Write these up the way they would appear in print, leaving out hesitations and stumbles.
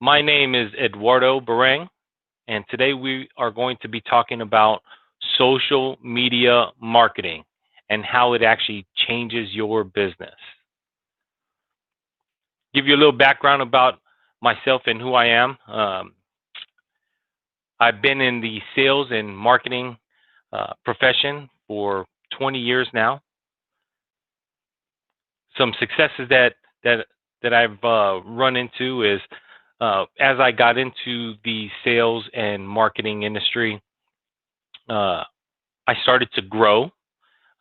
My name is Eduardo Barang, and today we are going to be talking about social media marketing and how it actually changes your business. Give you a little background about myself and who I am. I've been in the sales and marketing profession for 20 years now. Some successes that I've run into is as I got into the sales and marketing industry, uh, I started to grow.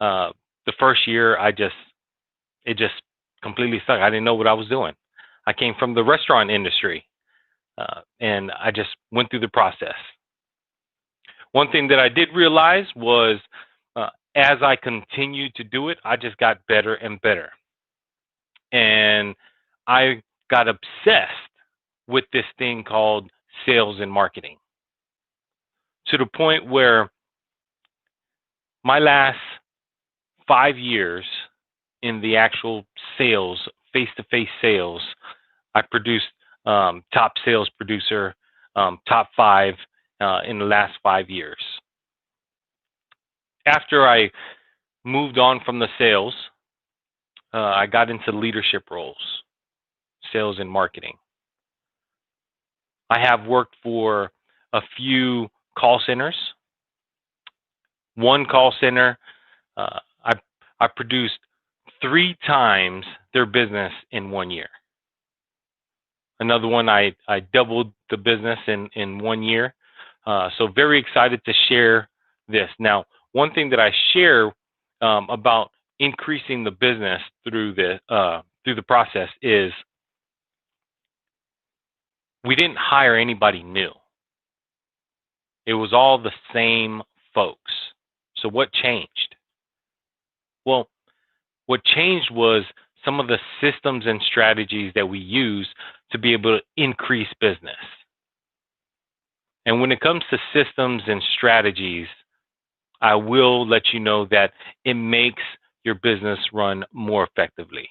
Uh, the first year, it just completely sucked. I didn't know what I was doing. I came from the restaurant industry, and I just went through the process. One thing that I did realize was, as I continued to do it, I just got better and better, and I got obsessed with this thing called sales and marketing to the point where my last 5 years in the actual sales, face-to-face sales, I produced top sales producer, top five in the last 5 years. After I moved on from the sales, I got into leadership roles, sales and marketing. I have worked for a few call centers. One call center, uh, I I produced 3 times their business in 1 year. Another one, I doubled the business in 1 year. So very excited to share this. Now, one thing that I share about increasing the business through the process is we didn't hire anybody new. It was all the same folks. So what changed? Well, what changed was some of the systems and strategies that we use to be able to increase business. And when it comes to systems and strategies, I will let you know that it makes your business run more effectively.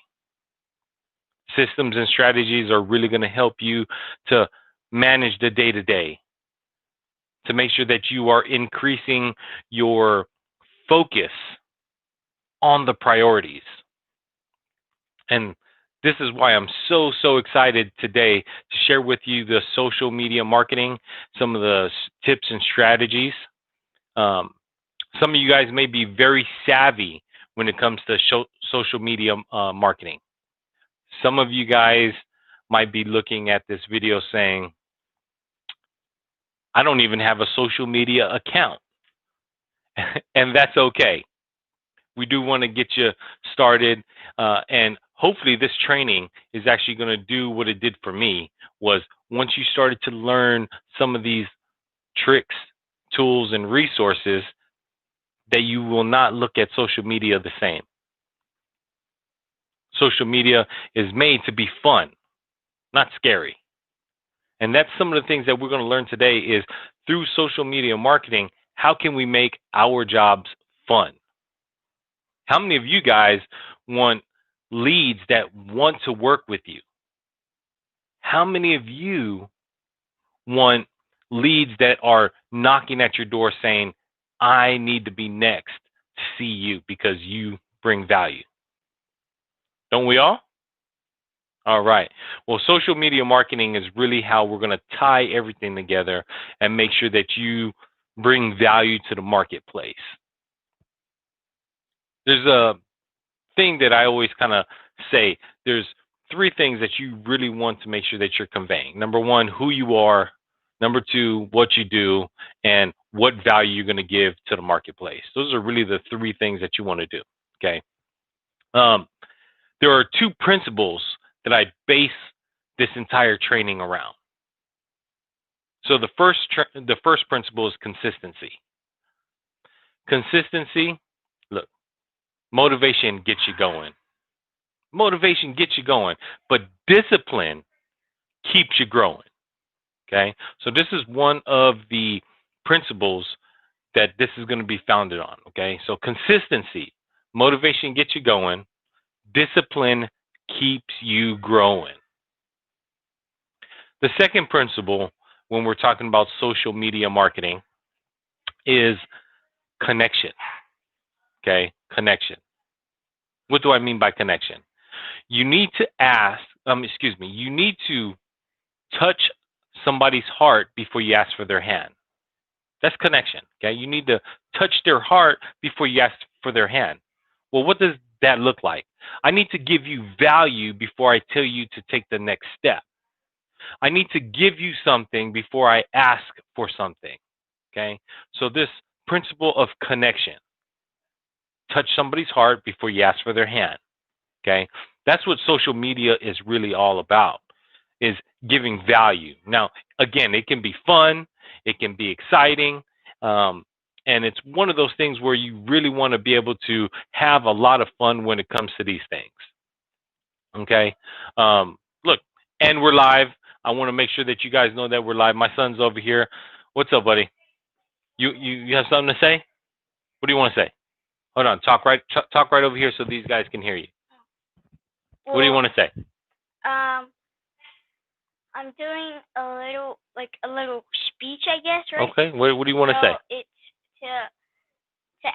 Systems and strategies are really going to help you to manage the day to day, to make sure that you are increasing your focus on the priorities. And this is why I'm so excited today to share with you the social media marketing, some of the tips and strategies. Um, some of you guys may be very savvy when it comes to social media marketing. Some of you guys might be looking at this video saying, I don't even have a social media account. And that's okay. We do want to get you started, and hopefully this training is actually going to do what it did for me. Was once you started to learn some of these tricks, tools, and resources, that you will not look at social media the same. Social media is made to be fun, not scary. And that's some of the things that we're going to learn today is through social media marketing, how can we make our jobs fun? How many of you guys want leads that want to work with you? How many of you want leads that are knocking at your door saying, I need to be next to see you because you bring value? Don't we all? All right. Well, social media marketing is really how we're going to tie everything together and make sure that you bring value to the marketplace. There's a thing that I always kind of say. There's 3 things that you really want to make sure that you're conveying. Number 1, who you are. Number 2, what you do, and what value you're going to give to the marketplace. Those are really the 3 things that you want to do. Okay. There are 2 principles that I base this entire training around. So the first principle is consistency. Consistency, look, motivation gets you going. Motivation gets you going, but discipline keeps you growing. Okay? So this is one of the principles that this is going to be founded on. Okay? So consistency, motivation gets you going, discipline keeps you growing. The second principle when we're talking about social media marketing is connection. Okay, connection. What do I mean by connection? You need to you need to touch somebody's heart before you ask for their hand. That's connection. Okay, you need to touch their heart before you ask for their hand. Well, what does that look like? I need to give you value before I tell you to take the next step. I need to give you something before I ask for something. Okay, so this principle of connection, touch somebody's heart before you ask for their hand. Okay, that's what social media is really all about, is giving value. Now, again, it can be fun, it can be exciting, and it's one of those things where you really want to be able to have a lot of fun when it comes to these things. Okay, look, and we're live. I want to make sure that you guys know that we're live. My son's over here. What's up, buddy? You have something to say? What do you want to say? Hold on, talk right over here so these guys can hear you. What do you want to say? I'm doing a little speech, I guess, right? Okay. What do you want to say? It's to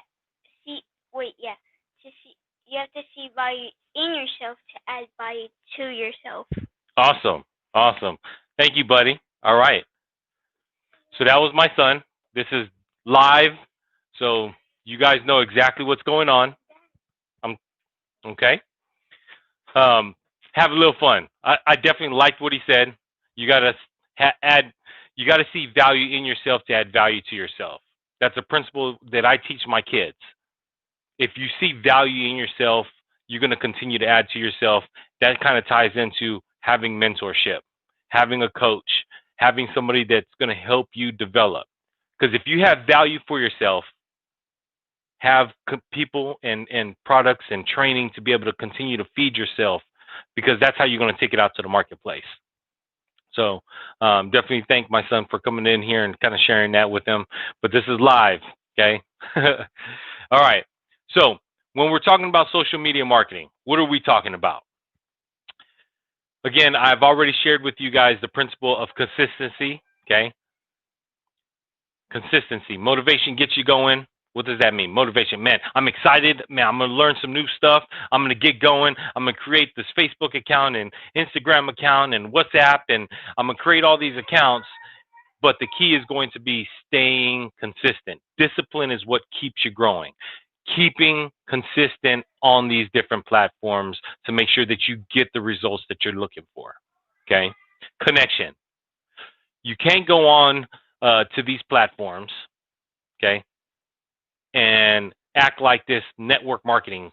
see. Wait, yeah. To see, you have to see value in yourself to add value to yourself. Awesome. Awesome. Thank you, buddy. All right. So that was my son. This is live, so you guys know exactly what's going on. Okay. Have a little fun. I definitely liked what he said. You gotta add. You gotta see value in yourself to add value to yourself. That's a principle that I teach my kids. If you see value in yourself, you're gonna continue to add to yourself. That kind of ties into having mentorship, having a coach, having somebody that's gonna help you develop. Because if you have value for yourself, have people and products and training to be able to continue to feed yourself, because that's how you're going to take it out to the marketplace. So definitely thank my son for coming in here and kind of sharing that with him. But this is live, okay? All right. So when we're talking about social media marketing, what are we talking about? Again, I've already shared with you guys the principle of consistency, okay? Consistency. Motivation gets you going. What does that mean? Motivation. Man, I'm excited. Man, I'm going to learn some new stuff. I'm going to get going. I'm going to create this Facebook account and Instagram account and WhatsApp, and I'm going to create all these accounts. But the key is going to be staying consistent. Discipline is what keeps you growing. Keeping consistent on these different platforms to make sure that you get the results that you're looking for. Okay? Connection. You can't go on to these platforms, okay, and act like this network marketing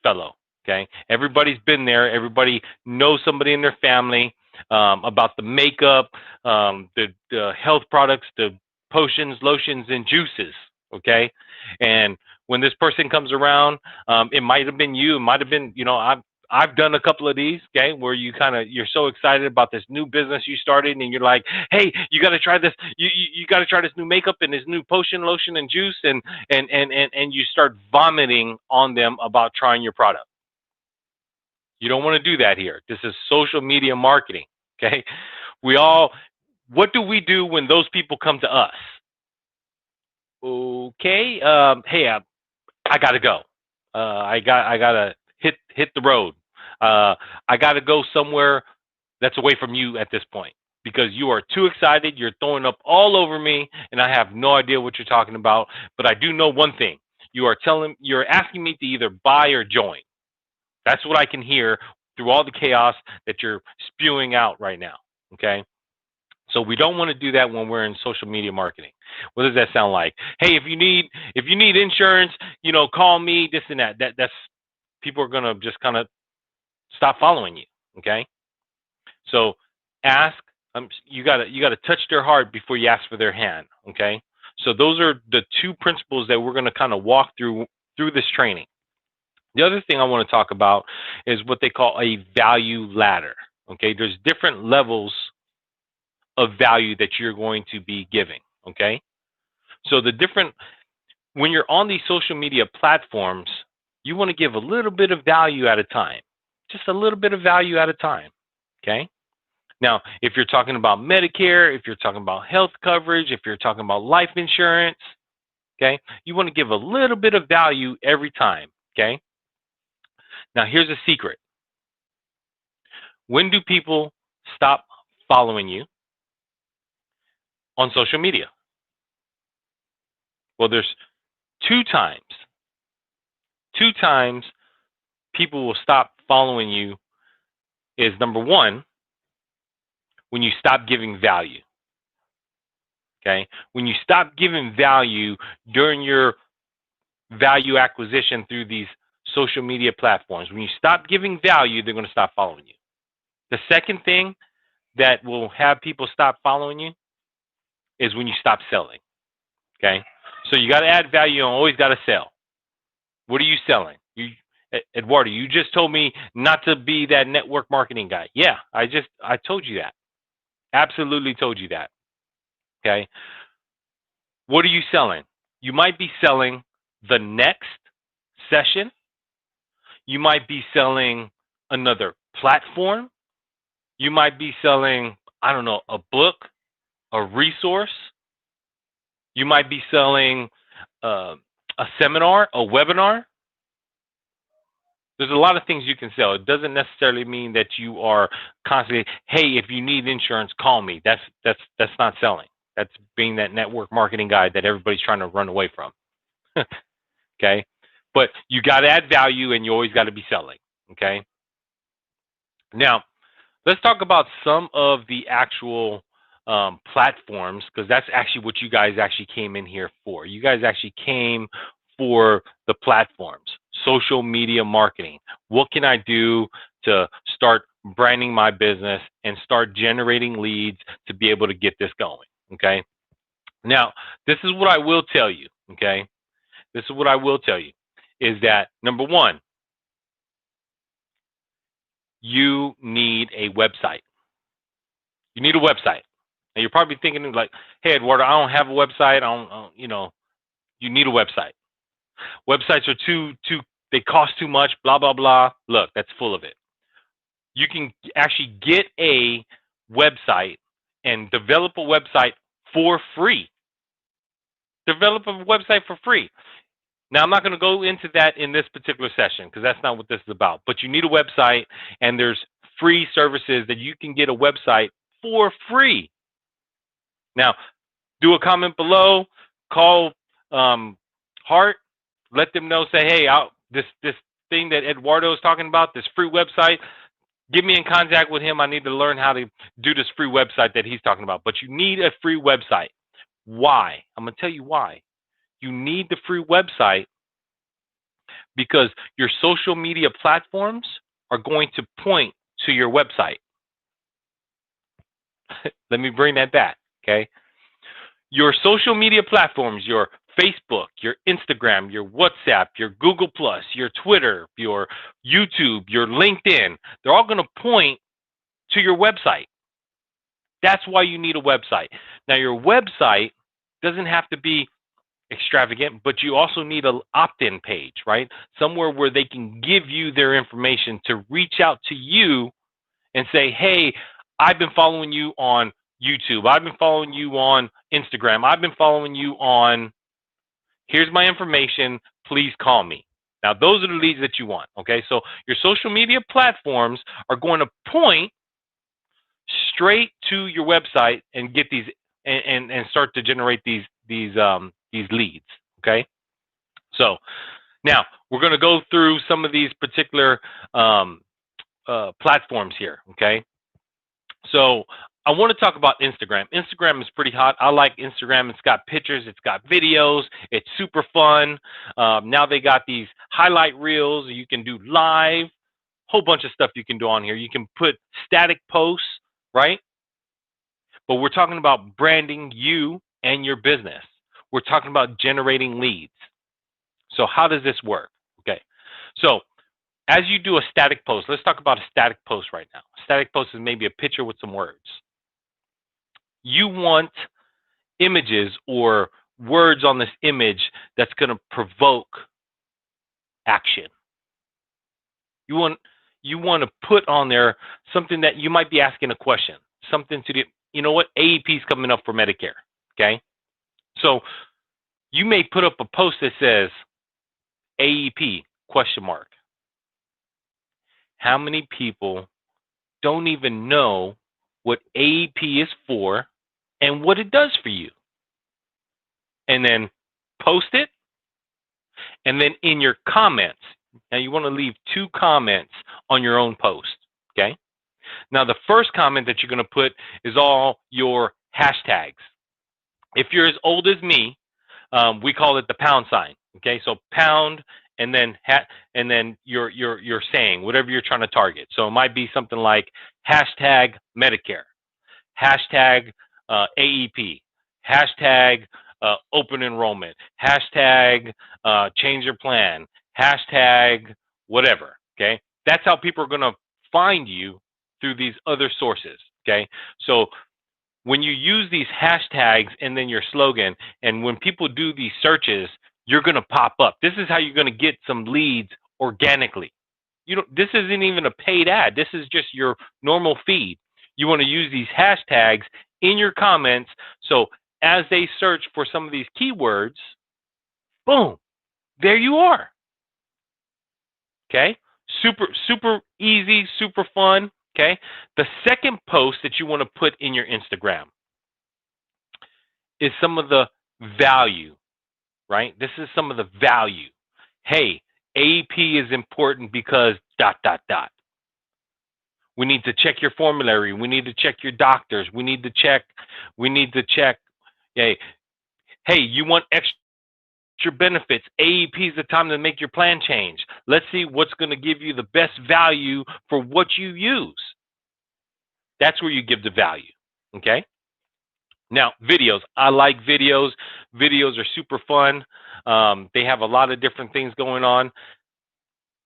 fellow, okay? Everybody's been there. Everybody knows somebody in their family about the makeup, the health products, the potions, lotions, and juices, okay? And when this person comes around, it might have been you. It might have been, I've done a couple of these, okay, where you're so excited about this new business you started, and you're like, hey, you got to try this. You got to try this new makeup and this new potion, lotion, and juice, and you start vomiting on them about trying your product. You don't want to do that here. This is social media marketing, okay? What do we do when those people come to us? Okay, hey, I got to go. I got to hit the road. I got to go somewhere that's away from you at this point, because you are too excited. You're throwing up all over me, and I have no idea what you're talking about. But I do know one thing. You're asking me to either buy or join. That's what I can hear through all the chaos that you're spewing out right now, okay? So we don't want to do that when we're in social media marketing. What does that sound like? Hey, if you need insurance, call me, this and that. That's people are going to just kind of stop following you, okay? So ask, you got to touch their heart before you ask for their hand, okay? So those are the two principles that we're going to kind of walk through this training. The other thing I want to talk about is what they call a value ladder, okay? There's different levels of value that you're going to be giving, okay? So when you're on these social media platforms, you want to give a little bit of value at a time, just a little bit of value at a time, okay? Now, if you're talking about Medicare, if you're talking about health coverage, if you're talking about life insurance, okay, you want to give a little bit of value every time, okay? Now, here's a secret. When do people stop following you on social media? Well, there's two times people will stop following you is number one, when you stop giving value. Okay? When you stop giving value during your value acquisition through these social media platforms, when you stop giving value, they're going to stop following you. The second thing that will have people stop following you is when you stop selling. Okay? So you got to add value and always got to sell. What are you selling? Eduardo, you just told me not to be that network marketing guy. Yeah, I told you that. Absolutely told you that. Okay. What are you selling? You might be selling the next session. You might be selling another platform. You might be selling, I don't know, a book, a resource. You might be selling a seminar, a webinar. There's a lot of things you can sell. It doesn't necessarily mean that you are constantly, hey, if you need insurance, call me. That's not selling. That's being that network marketing guy that everybody's trying to run away from. Okay? But you got to add value and you always got to be selling. Okay? Now, let's talk about some of the actual platforms, because that's actually what you guys actually came in here for. You guys actually came for the platforms, social media marketing. What can I do to start branding my business and start generating leads to be able to get this going? Okay. Now, this is what I will tell you. Okay. This is what I will tell you is that number one, you need a website. You need a website. And you're probably thinking like, hey, Eduardo, I don't have a website. I don't, you need a website. Websites are they cost too much, blah, blah, blah. Look, that's full of it. You can actually get a website and develop a website for free. Develop a website for free. Now, I'm not going to go into that in this particular session because that's not what this is about. But you need a website, and there's free services that you can get a website for free. Now, do a comment below, call Hart, let them know, say, hey, this thing that Eduardo is talking about, this free website, get me in contact with him. I need to learn how to do this free website that he's talking about. But you need a free website. Why? I'm going to tell you why. You need the free website because your social media platforms are going to point to your website. Let me bring that back, okay? Your social media platforms, your Facebook, your Instagram, your WhatsApp, your Google+, your Twitter, your YouTube, your LinkedIn, they're all going to point to your website. That's why you need a website. Now, your website doesn't have to be extravagant, but you also need an opt-in page, right? Somewhere where they can give you their information to reach out to you and say, hey, I've been following you on YouTube. I've been following you on Instagram. I've been following you on, here's my information. Please call me. Now, those are the leads that you want, okay? So your social media platforms are going to point straight to your website and get these and start to generate these leads, okay? So now we're going to go through some of these particular platforms here, okay? So I want to talk about Instagram. Instagram is pretty hot. I like Instagram. It's got pictures. It's got videos. It's super fun. Now they got these highlight reels. You can do live. Whole bunch of stuff you can do on here. You can put static posts, right? But we're talking about branding you and your business. We're talking about generating leads. So how does this work? Okay. So as you do a static post, let's talk about a static post right now. A static post is maybe a picture with some words. You want images or words on this image that's going to provoke action. You want to put on there something that you might be asking a question. something to the, you know what, AEP is coming up for Medicare, okay? So you may put up a post that says AEP question mark. How many people don't even know what AEP is for and what it does for you? And then post it, and then in your comments, now you want to leave 2 comments on your own post, okay? Now the first comment that you're going to put is all your hashtags. If you're as old as me, we call it the pound sign, okay? So pound and then and then your saying, whatever you're trying to target. So it might be something like hashtag Medicare, hashtag AEP, hashtag open enrollment, hashtag change your plan, hashtag whatever, okay? That's how people are going to find you through these other sources, okay? So when you use these hashtags and then your slogan, and when people do these searches, you're going to pop up. This is how you're going to get some leads organically. This isn't even a paid ad. This is just your normal feed. You want to use these hashtags in your comments, so as they search for some of these keywords, boom, there you are. Okay? Super easy, super fun. Okay? The second post that you want to put in your Instagram is some of the value, right? This is some of the value. Hey, AEP is important because ... We need to check your formulary. We need to check your doctors. We need to check. Hey, you want extra benefits? AEP is the time to make your plan change. Let's see what's going to give you the best value for what you use. That's where you give the value, okay? Now, videos. I like videos. Videos are super fun. They have a lot of different things going on.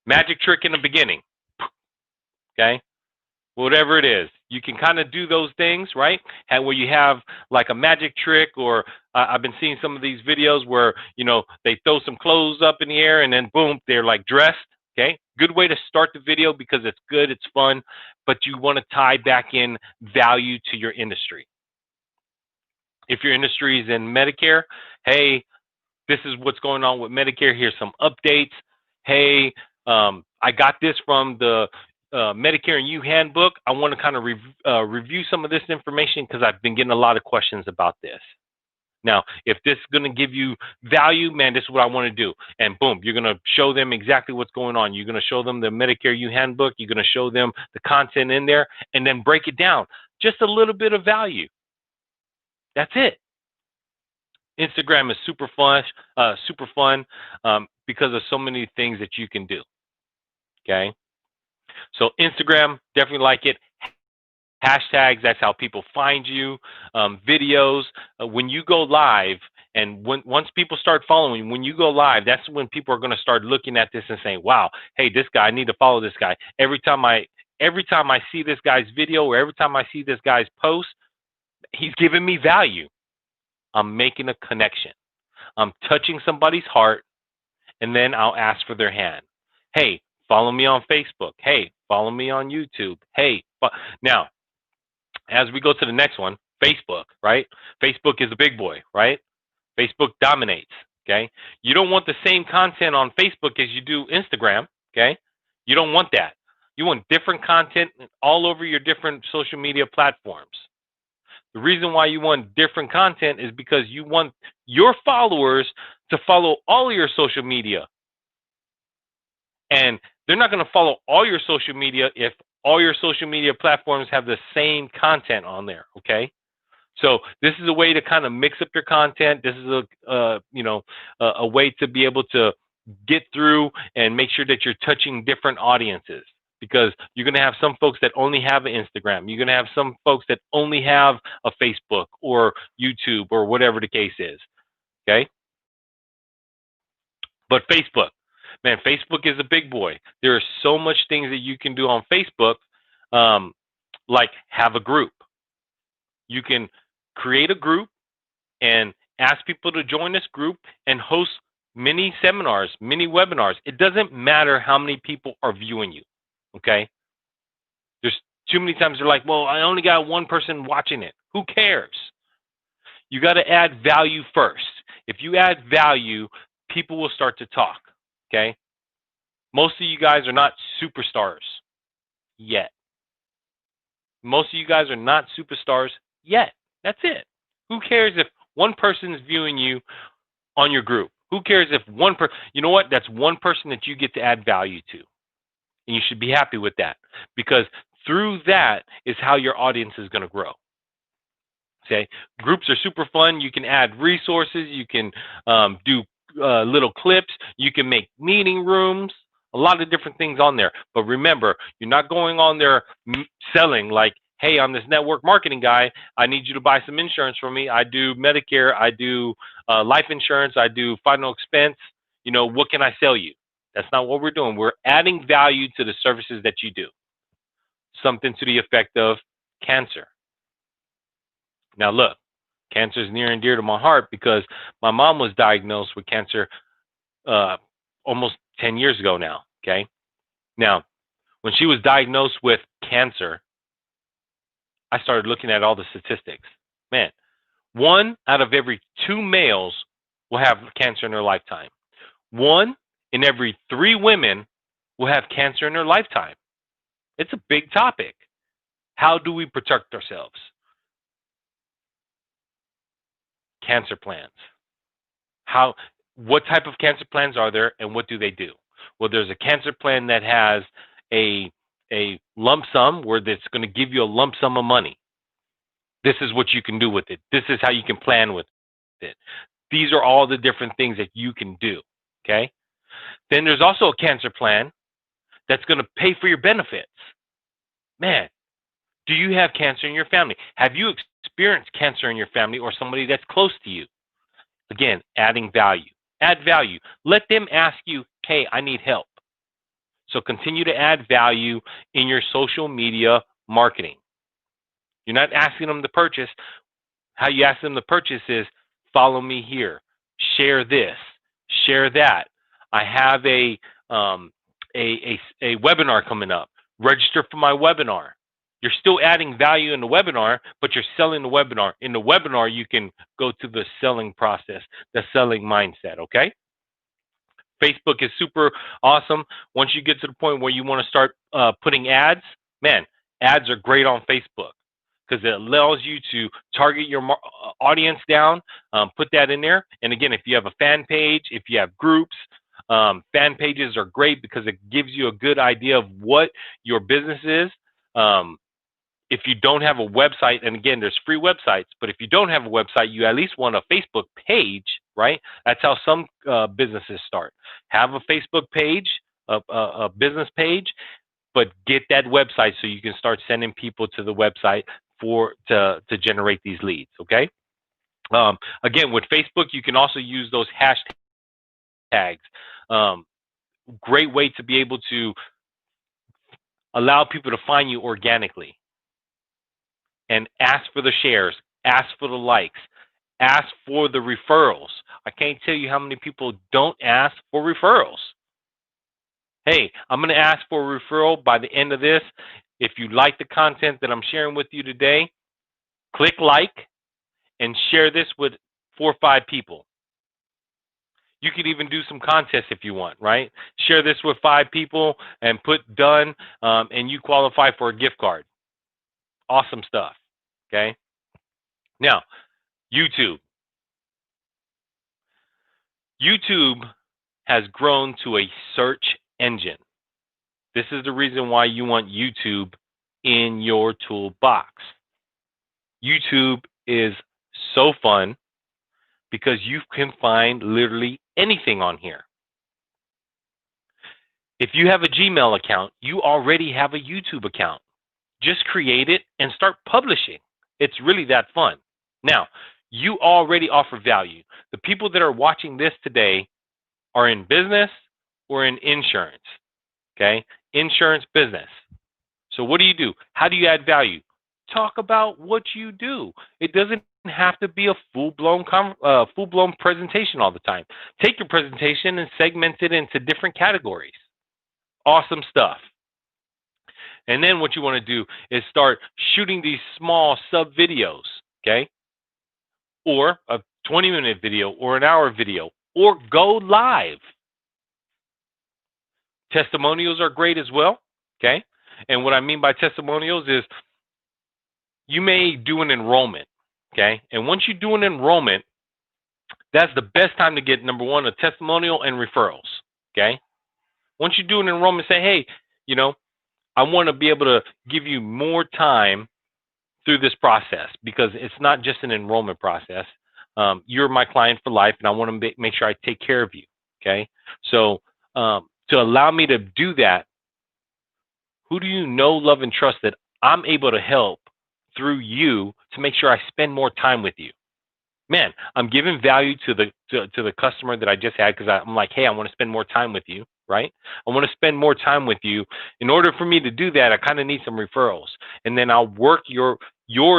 Magic trick in the beginning, okay? Whatever it is, you can kind of do those things, right? And where you have like a magic trick, or I've been seeing some of these videos where, they throw some clothes up in the air and then boom, they're like dressed, okay? Good way to start the video because it's good, it's fun, but you want to tie back in value to your industry. If your industry is in Medicare, hey, this is what's going on with Medicare. Here's some updates. Hey, I got this from the Medicare and You handbook. I want to kind of review some of this information because I've been getting a lot of questions about this. Now, if this is going to give you value, man, this is what I want to do. And boom, you're going to show them exactly what's going on. You're going to show them the Medicare You handbook. You're going to show them the content in there and then break it down. Just a little bit of value. That's it. Instagram is super fun because of so many things that you can do. Okay. So Instagram, definitely like it. Hashtags, that's how people find you. Videos, when you go live, and once people start following, when you go live, that's when people are going to start looking at this and saying, wow, hey, this guy, I need to follow this guy. Every time I see this guy's video, or every time I see this guy's post, he's giving me value. I'm making a connection. I'm touching somebody's heart, and then I'll ask for their hand. Hey, follow me on Facebook. Hey, follow me on YouTube. Hey, now, as we go to the next one, Facebook, right? Facebook is a big boy, right? Facebook dominates, okay? You don't want the same content on Facebook as you do Instagram, okay? You don't want that. You want different content all over your different social media platforms. The reason why you want different content is because you want your followers to follow all of your social media. And they're not going to follow all your social media if all your social media platforms have the same content on there, okay? So this is a way to kind of mix up your content. This is a way to be able to get through and make sure that you're touching different audiences, because you're going to have some folks that only have an Instagram. You're going to have some folks that only have a Facebook or YouTube or whatever the case is, okay? But Facebook, man, Facebook is a big boy. There are so much things that you can do on Facebook, like have a group. You can create a group and ask people to join this group and host mini seminars, mini webinars. It doesn't matter how many people are viewing you, okay? There's Too many times they're like, well, I only got one person watching it. Who cares? You got to add value first. If you add value, people will start to talk, okay? Most of you guys are not superstars yet. Most of you guys are not superstars yet. That's it. Who cares if one person is viewing you on your group? Who cares if one person, you know what? That's one person that you get to add value to. And you should be happy with that, because through that is how your audience is going to grow. Okay, groups are super fun. You can add resources. You can do little clips. You can make meeting rooms. A lot of different things on there. But remember, you're not going on there selling like, hey, I'm this network marketing guy. I need you to buy some insurance from me. I do Medicare. I do life insurance. I do final expense. You know, what can I sell you? That's not what we're doing. We're adding value to the services that you do. Something to the effect of cancer. Now, look, cancer is near and dear to my heart because my mom was diagnosed with cancer almost 10 years ago now, okay? Now, when she was diagnosed with cancer, I started looking at all the statistics. Man, 1 out of every 2 males will have cancer in their lifetime. 1 in every 3 women will have cancer in their lifetime. It's a big topic. How do we protect ourselves? Cancer plans. What type of cancer plans are there, and what do they do? Well, there's a cancer plan that has a lump sum where it's going to give you a lump sum of money. This is what you can do with it. This is how you can plan with it. These are all the different things that you can do, okay? Then there's also a cancer plan that's going to pay for your benefits. Man, do you have cancer in your family? Have you experienced cancer in your family or somebody that's close to you? Again, adding value. Add value. Let them ask you, hey, I need help. So continue to add value in your social media marketing. You're not asking them to purchase. How you ask them to purchase is follow me here, share this, share that. I have a webinar coming up. Register for my webinar. You're still adding value in the webinar, but you're selling the webinar. In the webinar, you can go to the selling process, the selling mindset, okay? Facebook is super awesome. Once you get to the point where you want to start putting ads, man, ads are great on Facebook because it allows you to target your audience down, put that in there. And again, if you have a fan page, if you have groups, fan pages are great because it gives you a good idea of what your business is. If you don't have a website, and again, there's free websites, but if you don't have a website, you at least want a Facebook page, right? That's how some businesses start. Have a Facebook page, a business page, but get that website so you can start sending people to the website to generate these leads, okay? Again, with Facebook, you can also use those hashtags. Great way to be able to allow people to find you organically. And ask for the shares, ask for the likes, ask for the referrals. I can't tell you how many people don't ask for referrals. Hey, I'm going to ask for a referral by the end of this. If you like the content that I'm sharing with you today, click like and share this with 4 or 5 people. You could even do some contests if you want, right? Share this with 5 people and put done, and you qualify for a gift card. Awesome stuff, okay? Now, YouTube. YouTube has grown to a search engine. This is the reason why you want YouTube in your toolbox. YouTube is so fun because you can find literally anything on here. If you have a Gmail account, you already have a YouTube account. Just create it and start publishing. It's really that fun. Now, you already offer value. The people that are watching this today are in business or in insurance, okay? Insurance business. So what do? How do you add value? Talk about what you do. It doesn't have to be a full-blown presentation all the time. Take your presentation and segment it into different categories. Awesome stuff. And then what you want to do is start shooting these small sub videos, okay? Or a 20-minute video or an hour video, or go live. Testimonials are great as well, okay? And what I mean by testimonials is you may do an enrollment, okay? And once you do an enrollment, that's the best time to get, number one, a testimonial and referrals, okay? Once you do an enrollment, say, hey, you know, I want to be able to give you more time through this process, because it's not just an enrollment process. You're my client for life, and I want to make sure I take care of you, okay? So to allow me to do that, who do you know, love, and trust that I'm able to help through you to make sure I spend more time with you? Man, I'm giving value to the customer that I just had, because I'm like, hey, I want to spend more time with you, right? I want to spend more time with you. In order for me to do that, I kind of need some referrals, and then I'll work your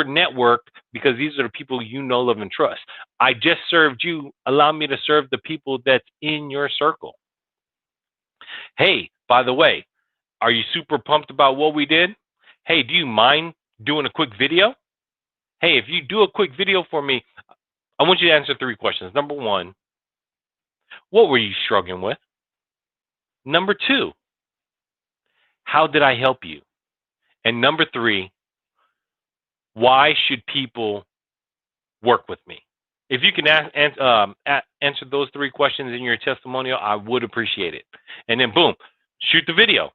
network, because these are the people you know, love, and trust. I just served you. Allow me to serve the people that's in your circle. Hey, by the way, are you super pumped about what we did? Hey, do you mind doing a quick video? Hey, if you do a quick video for me, I want you to answer 3 questions. Number 1, what were you struggling with? Number 2, how did I help you? And number 3, why should people work with me? If you can answer those 3 questions in your testimonial, I would appreciate it. And then boom, shoot the video.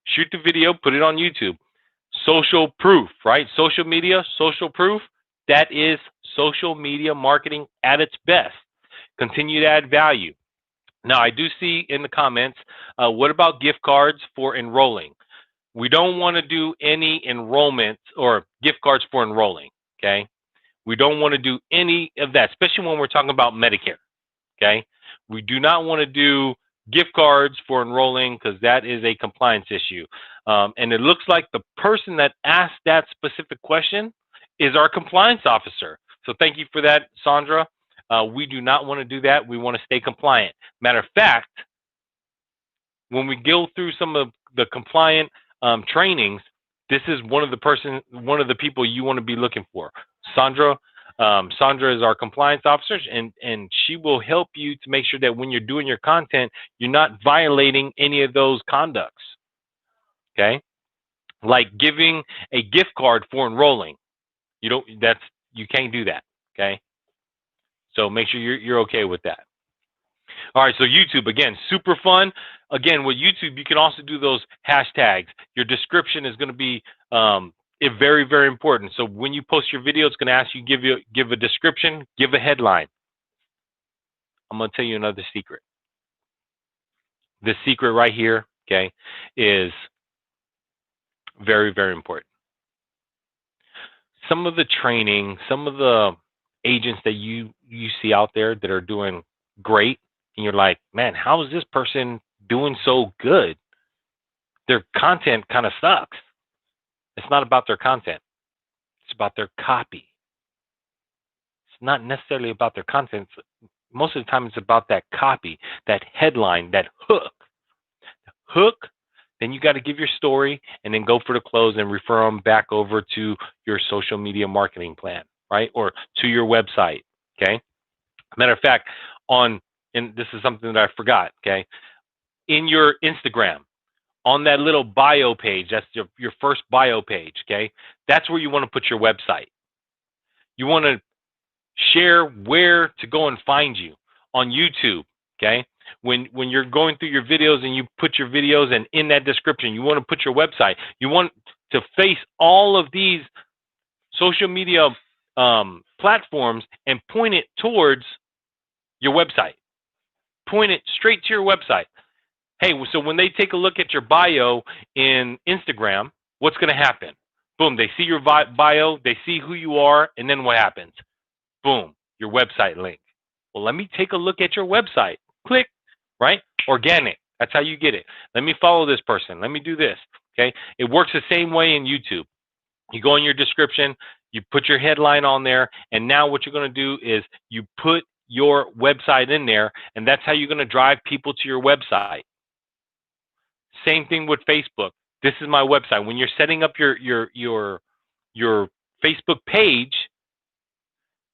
Shoot the video, put it on YouTube. Social proof, right? Social media, social proof, that is social media marketing at its best. Continue to add value. Now, I do see in the comments, what about gift cards for enrolling? We don't want to do any enrollments or gift cards for enrolling, okay? We don't want to do any of that, especially when we're talking about Medicare, okay? We do not want to do gift cards for enrolling, because that is a compliance issue. And it looks like the person that asked that specific question is our compliance officer. So thank you for that, Sandra. We do not want to do that. We want to stay compliant. Matter of fact, when we go through some of the compliant trainings, this is one of the people you want to be looking for. Sandra is our compliance officer, and she will help you to make sure that when you're doing your content, you're not violating any of those conducts. Okay, like giving a gift card for enrolling. You can't do that. Okay, so make sure you're okay with that. All right, so YouTube, again, super fun. Again, with YouTube, you can also do those hashtags. Your description is going to be very, very important. So when you post your video, it's going to ask you give a description, give a headline. I'm going to tell you another secret. This secret right here, okay, is very, very important. Some of the training, some of the agents that you see out there that are doing great, and you're like, man, how is this person doing so good? Their content kind of sucks. It's not about their content. It's about their copy. It's not necessarily about their content. Most of the time, it's about that copy, that headline, that hook. Then you got to give your story and then go for the close and refer them back over to your social media marketing plan, right? Or to your website, okay? Matter of fact, and this is something that I forgot, okay? In your Instagram, on that little bio page, that's your first bio page, okay? That's where you want to put your website. You want to share where to go and find you on YouTube, okay? When you're going through your videos and you put your videos, and in that description, you want to put your website. You want to face all of these social media platforms and point it towards your website. Point it straight to your website. Hey, so when they take a look at your bio in Instagram, what's going to happen? Boom, they see your bio, they see who you are, and then what happens? Boom, your website link. Well, let me take a look at your website. Click, right? Organic. That's how you get it. Let me follow this person. Let me do this, okay? It works the same way in YouTube. You go in your description, you put your headline on there, and now what you're going to do is you put your website in there, and that's how you're going to drive people to your website. Same thing with Facebook. This is my website. When you're setting up your Facebook page,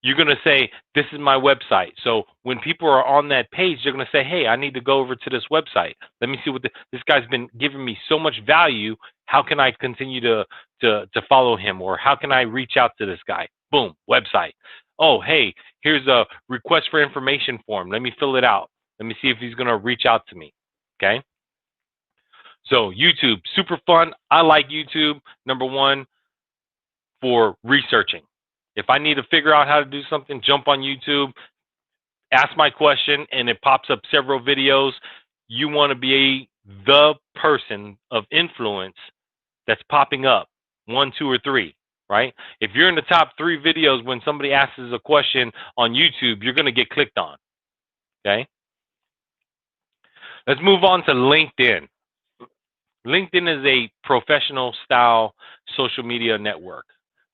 you're going to say, this is my website. So when people are on that page, they're going to say, hey, I need to go over to this website. Let me see what this guy's been giving me so much value. How can I continue to follow him? Or how can I reach out to this guy? Boom, website. Oh, hey, here's a request for information form. Let me fill it out. Let me see if he's going to reach out to me. Okay. So YouTube, super fun. I like YouTube, number one, for researching. If I need to figure out how to do something, jump on YouTube, ask my question, and it pops up several videos. You want to be the person of influence that's popping up, 1, 2, or 3, right? If you're in the top 3 videos when somebody asks a question on YouTube, you're going to get clicked on, okay? Let's move on to LinkedIn. LinkedIn is a professional style social media network,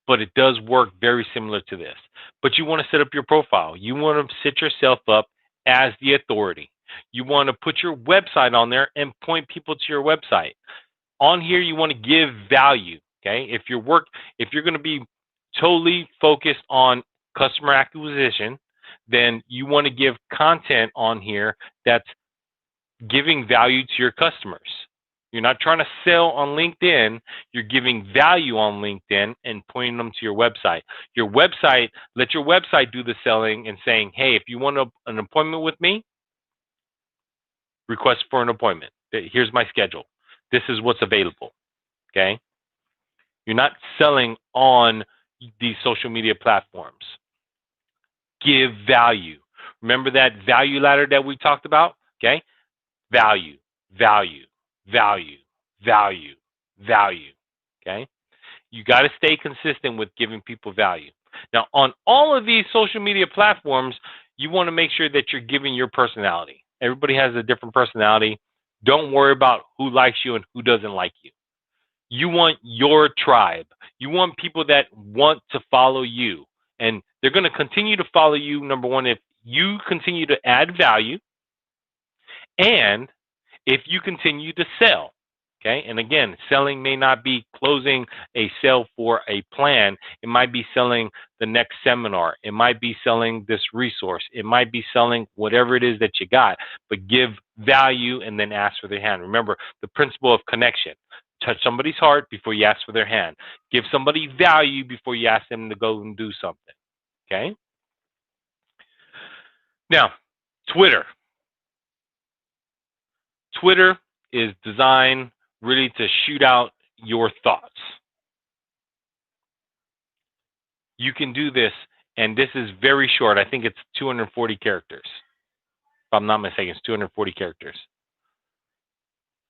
but it does work very similar to this. But you want to set up your profile. You want to set yourself up as the authority. You want to put your website on there and point people to your website. On here, you want to give value, okay? If you're going to be totally focused on customer acquisition, then you want to give content on here that's giving value to your customers. You're not trying to sell on LinkedIn. You're giving value on LinkedIn and pointing them to your website. Your website, let your website do the selling and saying, hey, if you want an appointment with me, request for an appointment. Here's my schedule. This is what's available, okay? You're not selling on these social media platforms. Give value. Remember that value ladder that we talked about, okay? Value, value, value, value, value, okay? You got to stay consistent with giving people value. Now, on all of these social media platforms, you want to make sure that you're giving your personality. Everybody has a different personality. Don't worry about who likes you and who doesn't like you. You want your tribe. You want people that want to follow you. And they're going to continue to follow you, number one, if you continue to add value and if you continue to sell. Okay, and again, selling may not be closing a sale for a plan. It might be selling the next seminar. It might be selling this resource. It might be selling whatever it is that you got, but give value and then ask for their hand. Remember the principle of connection. Touch somebody's heart before you ask for their hand. Give somebody value before you ask them to go and do something. Okay? Now, Twitter. Twitter is designed really to shoot out your thoughts. You can do this, and this is very short. I think it's 240 characters. If I'm not mistaken, it's 240 characters.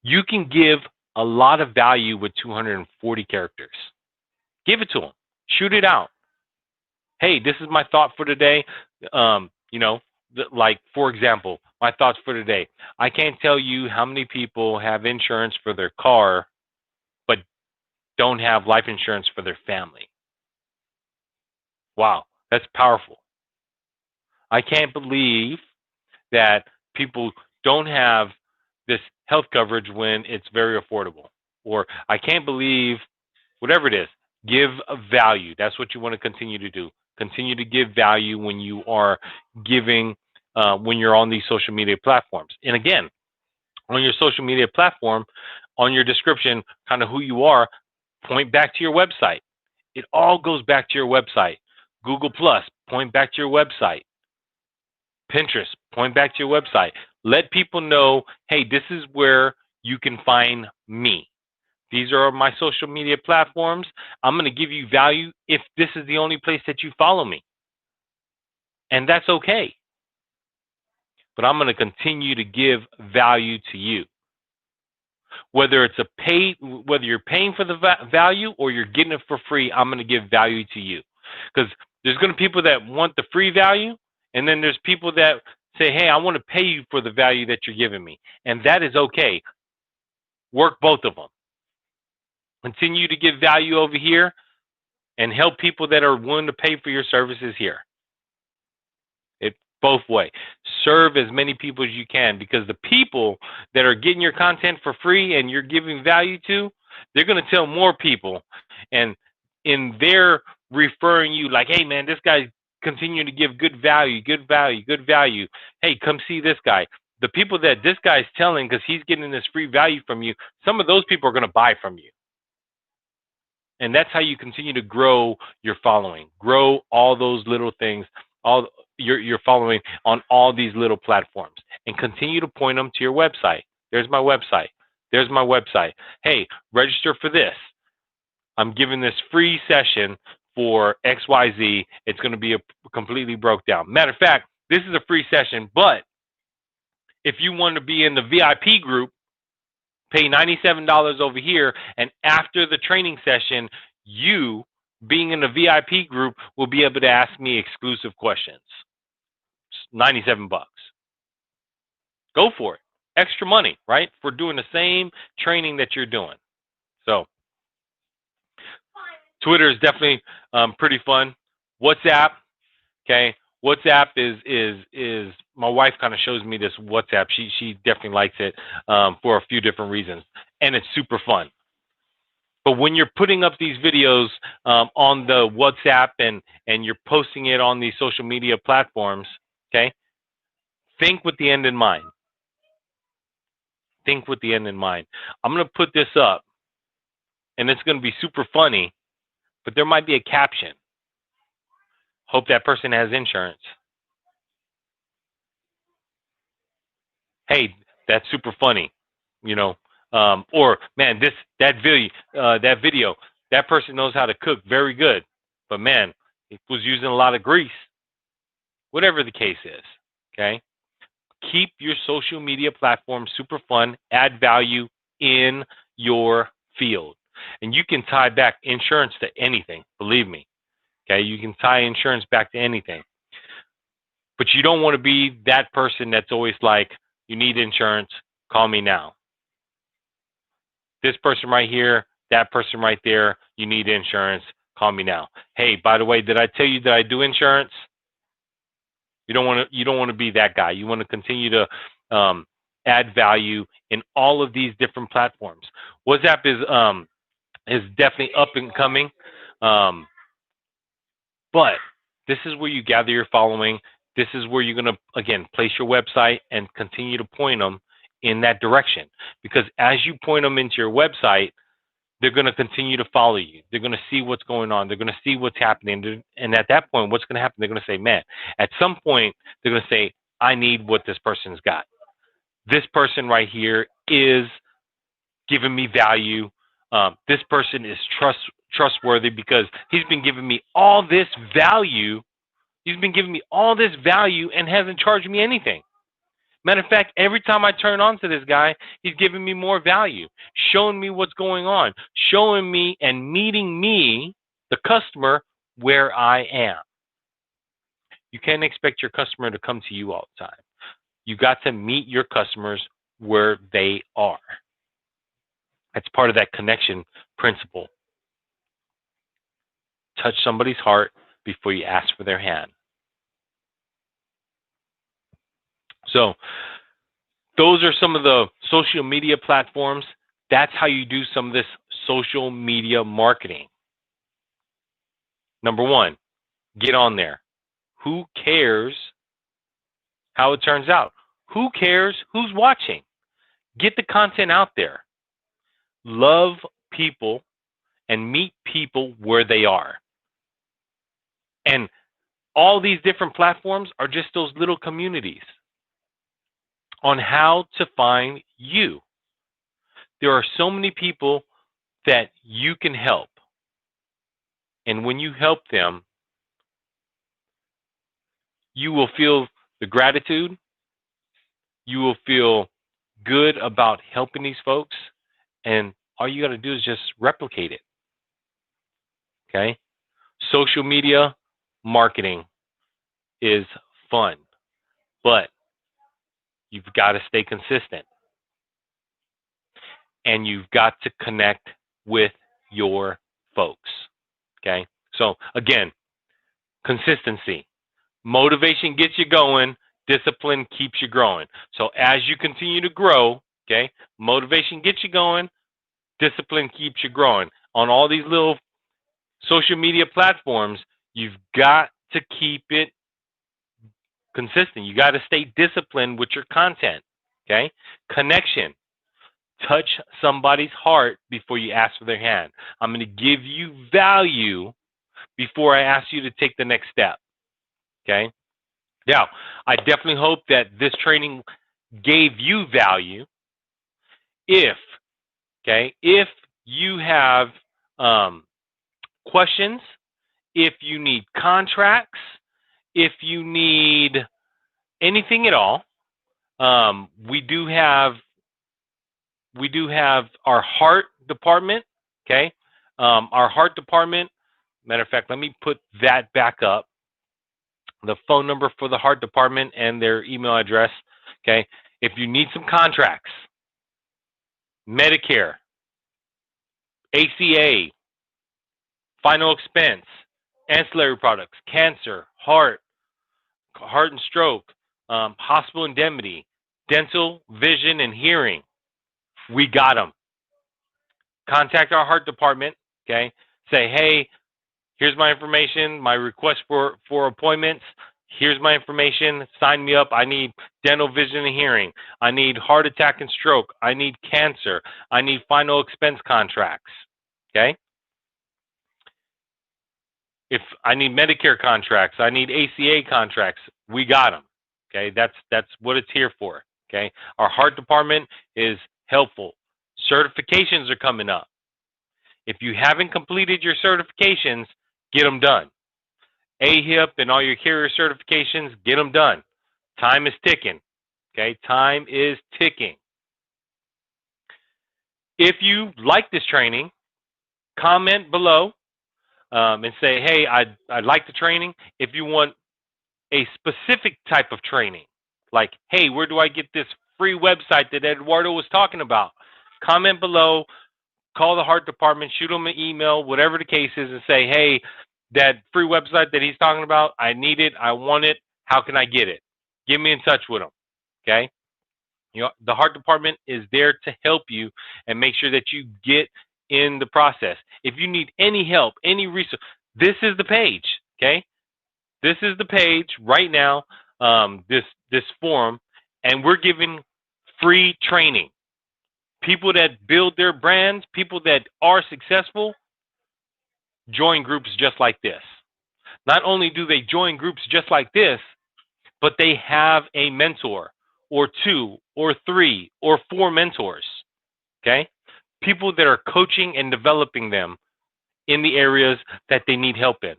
You can give a lot of value with 240 characters. Give it to them. Shoot it out. Hey, this is my thought for today. Like, for example, my thoughts for today. I can't tell you how many people have insurance for their car, but don't have life insurance for their family. Wow, that's powerful. I can't believe that people don't have this health coverage when it's very affordable. Or I can't believe, whatever it is, give a value. That's what you want to continue to do. Continue to give value when you are giving, when you're on these social media platforms. And again, on your social media platform, on your description, kind of who you are, point back to your website. It all goes back to your website. Google Plus, point back to your website. Pinterest, point back to your website. Let people know, hey, this is where you can find me. These are my social media platforms. I'm going to give you value if this is the only place that you follow me. And that's okay. But I'm going to continue to give value to you. Whether you're paying for the value or you're getting it for free, I'm going to give value to you. Because there's going to be people that want the free value, and then there's people that say, hey, I want to pay you for the value that you're giving me. And that is okay. Work both of them. Continue to give value over here and help people that are willing to pay for your services here. It's both way. Serve as many people as you can, because the people that are getting your content for free and you're giving value to, they're going to tell more people. And in their referring you like, hey, man, this guy's continuing to give good value, good value, good value. Hey, come see this guy. The people that this guy's telling because he's getting this free value from you, some of those people are going to buy from you. And that's how you continue to grow your following, grow all those little things, all your following on all these little platforms, and continue to point them to your website. There's my website. There's my website. Hey, register for this. I'm giving this free session for XYZ. It's going to be completely broke down. Matter of fact, this is a free session, but if you want to be in the VIP group, pay $97 over here, and after the training session, you, being in the VIP group, will be able to ask me exclusive questions. $97. Go for it. Extra money, right? For doing the same training that you're doing. So, Twitter is definitely pretty fun. WhatsApp, okay? WhatsApp is my wife kind of shows me this WhatsApp. She definitely likes it for a few different reasons, and it's super fun. But when you're putting up these videos on the WhatsApp and you're posting it on these social media platforms, okay, think with the end in mind. Think with the end in mind. I'm going to put this up, and it's going to be super funny, but there might be a caption. Hope that person has insurance. Hey, that's super funny, you know. Or man, that video, that person knows how to cook very good, but man, it was using a lot of grease. Whatever the case is, okay. Keep your social media platform super fun. Add value in your field, and you can tie back insurance to anything. Believe me. Okay, you can tie insurance back to anything. But you don't want to be that person that's always like, you need insurance, call me now. This person right here, that person right there, you need insurance, call me now. Hey, by the way, did I tell you that I do insurance? You don't want to be that guy. You want to continue to add value in all of these different platforms. WhatsApp is definitely up and coming. But this is where you gather your following. This is where you're going to, again, place your website and continue to point them in that direction. Because as you point them into your website, they're going to continue to follow you. They're going to see what's going on. They're going to see what's happening. And at that point, what's going to happen? They're going to say, man, at some point, they're going to say, I need what this person's got. This person right here is giving me value. This person is trustworthy because he's been giving me all this value. He's been giving me all this value and hasn't charged me anything. Matter of fact, every time I turn on to this guy, he's giving me more value, showing me what's going on, showing me and meeting me, the customer, where I am. You can't expect your customer to come to you all the time. You got to meet your customers where they are. That's part of that connection principle. Touch somebody's heart before you ask for their hand. So those are some of the social media platforms. That's how you do some of this social media marketing. Number one, get on there. Who cares how it turns out? Who cares who's watching? Get the content out there. Love people and meet people where they are. And all these different platforms are just those little communities on how to find you. There are so many people that you can help. And when you help them, you will feel the gratitude. You will feel good about helping these folks. And all you got to do is just replicate it. Okay? Social media marketing is fun, but you've got to stay consistent. And you've got to connect with your folks. Okay? So again, consistency. Motivation gets you going. Discipline keeps you growing. So as you continue to grow, okay, motivation gets you going. Discipline keeps you growing. On all these little social media platforms, you've got to keep it consistent. You got to stay disciplined with your content. Okay? Connection. Touch somebody's heart before you ask for their hand. I'm going to give you value before I ask you to take the next step. Okay? Now, I definitely hope that this training gave you value. If you have questions, if you need contracts, if you need anything at all, we do have our heart department. Okay, our heart department. Matter of fact, let me put that back up. The phone number for the heart department and their email address. Okay, if you need some contracts, Medicare, ACA, final expense, ancillary products, cancer, heart and stroke, hospital indemnity, dental, vision, and hearing, we got them. Contact our heart department, okay? Say, hey, here's my information, my request for appointments. Here's my information. Sign me up. I need dental, vision, and hearing. I need heart attack and stroke. I need cancer. I need final expense contracts, okay? If I need Medicare contracts, I need ACA contracts, we got them, okay? That's what it's here for, okay? Our heart department is helpful. Certifications are coming up. If you haven't completed your certifications, get them done. AHIP and all your carrier certifications, get them done. Time is ticking, okay? Time is ticking. If you like this training, comment below and say, hey, I'd like the training. If you want a specific type of training, like, hey, where do I get this free website that Eduardo was talking about? Comment below, call the heart department, shoot them an email, whatever the case is, and say, hey, that free website that he's talking about, I need it, I want it, how can I get it? Get me in touch with him, okay? You know, the heart department is there to help you and make sure that you get in the process. If you need any help, any resource, this is the page, okay? This is the page right now, this forum, and we're giving free training. People that build their brands, people that are successful, join groups just like this. Not only do they join groups just like this, but they have a mentor or 2 or 3 or 4 mentors, okay? People that are coaching and developing them in the areas that they need help in.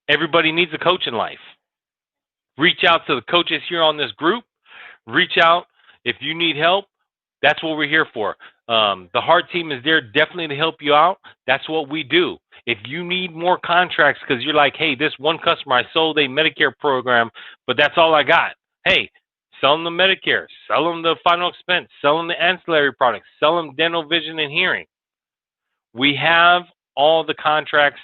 Everybody needs a coach in life. Reach out to the coaches here on this group. Reach out if you need help. That's what we're here for. The Heart team is there definitely to help you out. That's what we do. If you need more contracts because you're like, hey, this one customer, I sold a Medicare program, but that's all I got. Hey, sell them the Medicare, sell them the final expense, sell them the ancillary products, sell them dental, vision, and hearing. We have all the contracts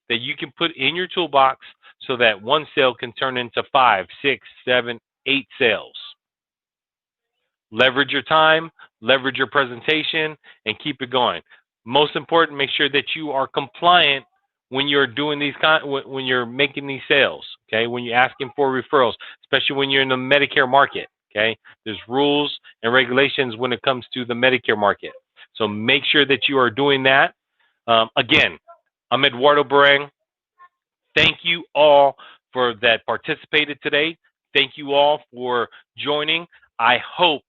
that you can put in your toolbox so that one sale can turn into 5, 6, 7, 8 sales. Leverage your time, leverage your presentation, and keep it going. Most important, make sure that you are compliant when you're doing these when you're making these sales. Okay, when you're asking for referrals, especially when you're in the Medicare market. Okay, there's rules and regulations when it comes to the Medicare market. So make sure that you are doing that. Again, I'm Eduardo Bareng. Thank you all for that participated today. Thank you all for joining. I hope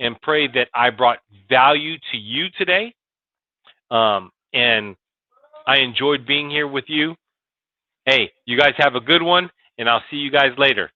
and pray that I brought value to you today. And I enjoyed being here with you. Hey, you guys have a good one, and I'll see you guys later.